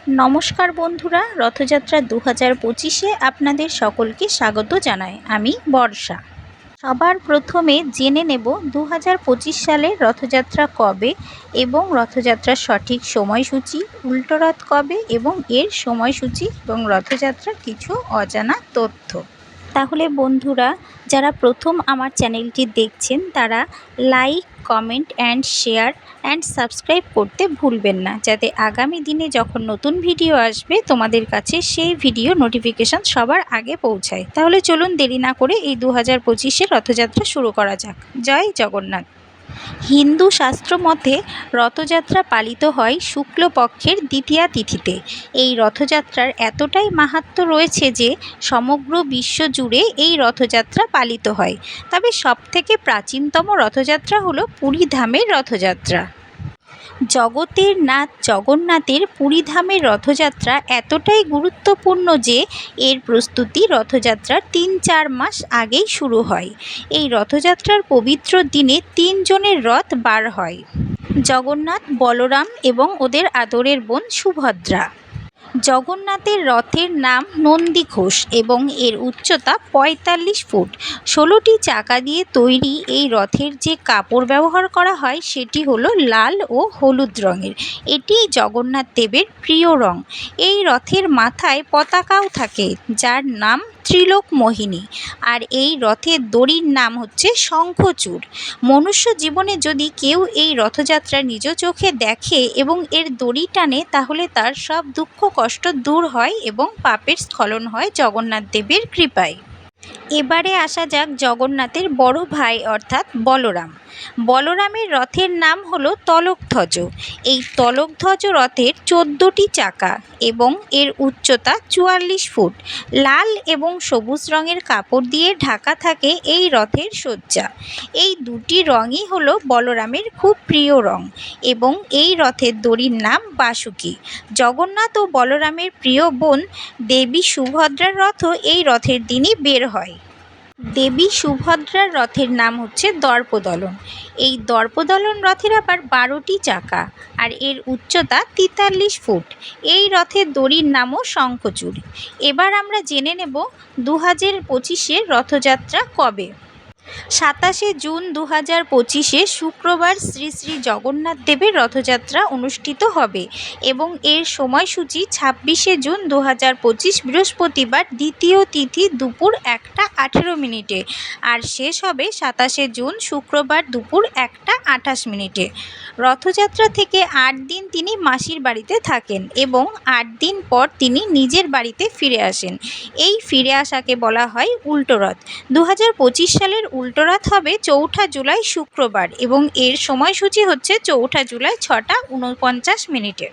নমস্কার বন্ধুরা, রথযাত্রা 2025-এ আপনাদের সকলকে স্বাগত জানাই। আমি বর্ষা। সবার প্রথমে জেনে নেব 2025 সালের রথযাত্রা কবে এবং রথযাত্রার সঠিক সময়সূচি, উল্টো রথ কবে এবং এর সময়সূচি এবং রথযাত্রার কিছু অজানা তথ্য। তাহলে বন্ধুরা, যারা প্রথম আমার চ্যানেলটি দেখছেন তারা like, comment and share and subscribe করতে ভুলবেন না, যাতে আগামী দিনে যখন নতুন ভিডিও আসবে তোমাদের কাছে সেই ভিডিও নোটিফিকেশান সবার আগে পৌঁছায়। তাহলে চলুন দেরি না করে এই 2025-এর রথযাত্রা শুরু করা যাক। জয় জগন্নাথ। হিন্দু শাস্ত্র মতে রথযাত্রা পালিত হয় শুক্লপক্ষের দ্বিতীয়া তিথিতে। এই রথযাত্রার এতটাই মাহাত্ম্য রয়েছে যে সমগ্র বিশ্ব জুড়ে এই রথযাত্রা পালিত হয়। তবে সবথেকে প্রাচীনতম রথযাত্রা হলো পুরীধামের রথযাত্রা। জগতের নাথ জগন্নাথের পুরীধামের রথযাত্রা এতটাই গুরুত্বপূর্ণ যে এর প্রস্তুতি রথযাত্রার 3-4 মাস আগেই শুরু হয়। এই রথযাত্রার পবিত্র দিনে 3 জনের রথ বার হয়: জগন্নাথ, বলরাম এবং ওদের আদরের বোন সুভদ্রা। জগন্নাথের রথের নাম নন্দীঘোষ এবং এর উচ্চতা 45 ফুট। 16টি চাকা দিয়ে তৈরি এই রথের যে কাপড় ব্যবহার করা হয় সেটি হলো লাল ও হলুদ রঙের। এটি জগন্নাথ দেবের প্রিয় রং। এই রথের মাথায় পতাকাও থাকে, যার নাম ত্রিলোক মোহিনী। আর এই রথের দড়ির নাম হচ্ছে শঙ্খচূড়। মনুষ্য জীবনে যদি কেউ এই রথযাত্রা নিজ চোখে দেখে এবং এর দড়ি টানে, তাহলে তার সব দুঃখ কষ্ট দূর হয় এবং পাপের স্খলন হয় জগন্নাথ দেবের কৃপায়। এবারে আসা যাক জগন্নাথের বড় ভাই অর্থাৎ বলরাম। বলরামের রথের নাম হলো তলকধ্বজ। এই তলকধ্বজ রথের 14টি চাকা এবং এর উচ্চতা 44 ফুট। লাল এবং সবুজ রঙের কাপড় দিয়ে ঢাকা থাকে এই রথের সজ্জা। এই দুটি রঙই হলো বলরামের খুব প্রিয় রং এবং এই রথের দড়ির নাম বাসুকি। জগন্নাথ ও বলরামের প্রিয় বোন দেবী সুভদ্রার রথও এই রথের দিনই বের হয়। দেবী সুভদ্রার রথের নাম হচ্ছে দর্পদলন। এই দর্পদলন রথের আবার 12টি চাকা আর এর উচ্চতা 43 ফুট। এই রথের দড়ির নামও শঙ্খচূড়। এবার আমরা জেনে নেব 2025-এর রথযাত্রা কবে। 27শে জুন 2025-এ শুক্রবার শ্রী শ্রী জগন্নাথ দেবের রথযাত্রা অনুষ্ঠিত হবে এবং এর সময়সূচি 26শে জুন 2025 বৃহস্পতিবার দ্বিতীয় তিথি দুপুর 1:18 আর শেষ হবে 27শে জুন শুক্রবার দুপুর 1:28। রথযাত্রা থেকে 8 দিন তিনি মাসির বাড়িতে থাকেন এবং 8 দিন পর তিনি নিজের বাড়িতে ফিরে আসেন। এই ফিরে আসাকে বলা হয় উল্টো রথ। 2025 সালের উল্টো রথ হবে 4ঠা জুলাই শুক্রবার এবং এর সময়সূচি হচ্ছে 4ঠা জুলাই 6:49।